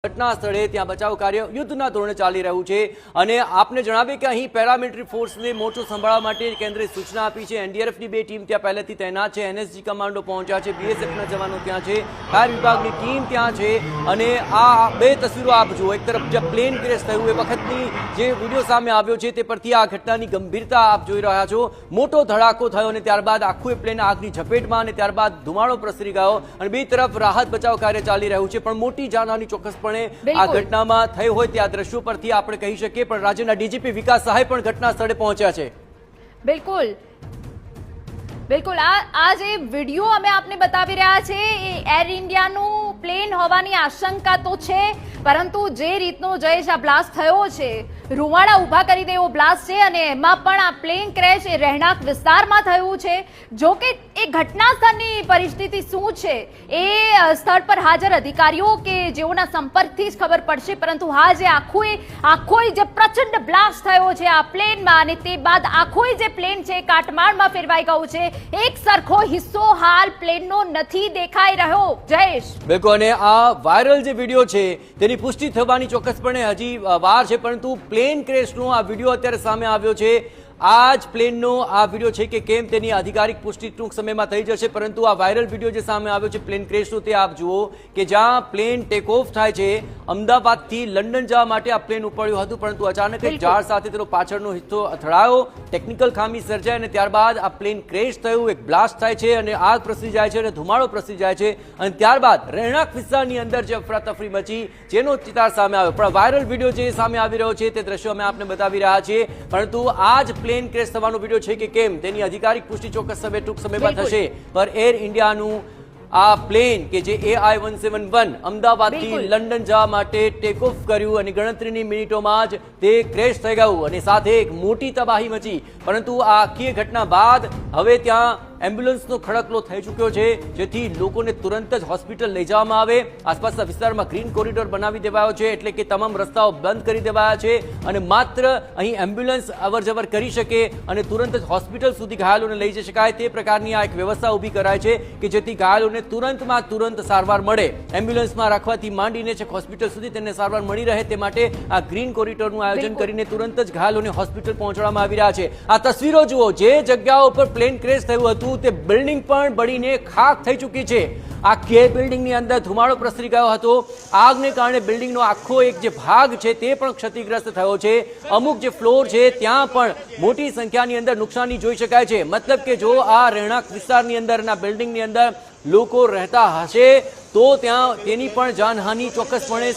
ઘટના સ્થળે ત્યાં બચાવ કાર્ય યુદ્ધના ધોરણે ચાલી રહ્યું છે અને આપને જણાવીએ કે અહીં પેરામિલિટરી ફોર્સને મોરચો સંભાળવા માટે કેન્દ્રે સૂચના આપી છે। એનડીઆરએફની 2 ટીમ ત્યાં પહેલેથી તૈનાત છે, એનએસજી કમાન્ડો પહોંચ્યા છે, બીએસએફના જવાનો ત્યાં છે, ફાયર વિભાગની ટીમ ત્યાં છે અને આ બે તસવીરો આપ જુઓ। એક તરફ જે પ્લેન ક્રેશ થયું એ વખતની જે વિડીયો સામે આવ્યો છે તે પરથી આ ઘટનાની ગંભીરતા આપ જોઈ રહ્યા છો। મોટો ધડાકો થયો અને ત્યારબાદ આખું એ પ્લેન આગની ઝપેટમાં અને ત્યારબાદ ધુમાડો પ્રસરી ગયો અને બે તરફ રાહત બચાવ કાર્ય ચાલી રહ્યું છે, પણ મોટી જાનહાની ચોક્કસપણે આ ઘટનામાં થઈ હોય તે આ દ્રશ્યો પરથી આપણે કહી શકીએ। પણ રાજ્યના ડીજીપી વિકાસ સહાય પણ ઘટના સ્થળે પહોંચ્યા છે। બિલકુલ બિલકુલ આ જે વિડીયો અમે આપને બતાવી રહ્યા છે એ એર ઇન્ડિયાનું પ્લેન હોવાની આશંકા તો છે, પરંતુ જે રીતનો જયેશ આ બ્લાસ્ટ થયો છે રૂવાડા ઊભા કરી દે એવો બ્લાસ્ટ છે અને એમાં પણ આ પ્લેન ક્રેશ એ રહેણાંક વિસ્તારમાં થયું છે। જો કે એ ઘટના સ્થળની પરિસ્થિતિ શું છે એ સ્થળ પર હાજર અધિકારીઓ કે જેઓના સંપર્કથી જ ખબર પડશે, પરંતુ હા જે આખો જે પ્રચંડ બ્લાસ્ટ થયો છે આ પ્લેનમાં અને તે બાદ આખો જે પ્લેન છે કાટમાળમાં ફેરવાઈ ગયું છે, એક સરખો હિસ્સો હાલ પ્લેનનો નથી દેખાઈ રહ્યો। જયેશ બિલકુલ, અને આ વાયરલ જે વિડીયો છે તેની પુષ્ટિ થવાની ચોક્કસપણે હજી વાર છે, પરંતુ પ્લેન ક્રેશનો આ વિડીયો અત્યારે સામે આવ્યો છે। આ જ પ્લેનનો આ વિડીયો છે કે કેમ તેની આધિકારિક પુષ્ટિ ટૂંક સમયમાં થઈ જશે, પરંતુ આ વાયરલ વિડીયો જે સામે આવ્યો છે પ્લેન ક્રેશનો તે આપ જુઓ કે જ્યાં પ્લેન ટેક ઓફ થાય છે, અમદાવાદથી લંડન જવા માટે આ પ્લેન ઉપડ્યું હતું, પરંતુ અચાનક એક ઝાડ સાથે તેનો પાછળનો હિસ્સો અથડાયો, ટેકનિકલ ખામી સર્જાય અને ત્યારબાદ આ પ્લેન ક્રેશ થયું, એક બ્લાસ્ટ થાય છે અને આગ પ્રસરી જાય છે અને ધુમાડો પ્રસરી જાય છે અને ત્યારબાદ રહેણાંક વિસ્તારની અંદર જે અફરાતફરી મચી જેનો ચિતાર સામે આવ્યો। પણ વાયરલ વિડીયો જે સામે આવી રહ્યો છે તે દ્રશ્યો અમે આપને બતાવી રહ્યા છીએ, પરંતુ આ જ પ્લેન ક્રેશ થવાનો વિડીયો છે કે કેમ તેની આધિકારિક પુષ્ટિ ચોક્કસ સમય ટૂંક સમયમાં થશે। પર એર ઇન્ડિયાનું આ પ્લેન કે જે AI-171 અમદાવાદથી લંડન જવા માટે ટેક ઓફ કર્યું અને ગણતરીની મિનિટોમાં જ તે ક્રેશ થઈ ગયું અને સાથે એક મોટી તબાહી મચી, પરંતુ આ આખી ઘટના બાદ હવે ત્યાં એમ્બ્યુલન્સનો ખડકલો થઈ ચૂક્યો છે, જેથી લોકોને તુરંત જ હોસ્પિટલ લઈ જવામાં આવે। આસપાસના વિસ્તારમાં ગ્રીન કોરિડોર બનાવી દેવાયો છે, એટલે કે તમામ રસ્તાઓ બંધ કરી દેવાયા છે અને માત્ર અહીં એમ્બ્યુલન્સ અવરજવર કરી શકે અને તુરંત જ હોસ્પિટલ સુધી ઘાયલોને લઈ જઈ શકાય તે પ્રકારની આ એક વ્યવસ્થા ઊભી કરાય છે કે જેથી ઘાયલોને તુરંતમાં તુરંત સારવાર મળે। એમ્બ્યુલન્સમાં રાખવાથી માંડીને છેક હોસ્પિટલ સુધી તેને સારવાર મળી રહે તે માટે આ ગ્રીન કોરિડોરનું આયોજન કરીને તુરંત જ ઘાયલોને હોસ્પિટલ પહોંચાડવામાં આવી રહ્યા છે। આ તસવીરો જુઓ, જે જગ્યાઓ પર પ્લેન ક્રેશ થયું હતું તે બિલ્ડિંગ પણ બળીને ખાખ થઈ ચૂકી છે। આખી બિલ્ડિંગની અંદર ધુમાડો પ્રસરી ગયો હતો, આગને કારણે બિલ્ડિંગનો આખો એક જે ભાગ છે તે પણ ક્ષતિગ્રસ્ત થયો છે। અમુક જે ફ્લોર છે ત્યાં પણ મોટી સંખ્યાની અંદર નુકસાની જોઈ શકાય છે। મતલબ કે જો આ રહેણાંક વિસ્તારની અંદરના બિલ્ડિંગની અંદર લોકો રહેતા હશે તો ત્યાં તેની પણ જાનહાનિ ચોક્કસપણે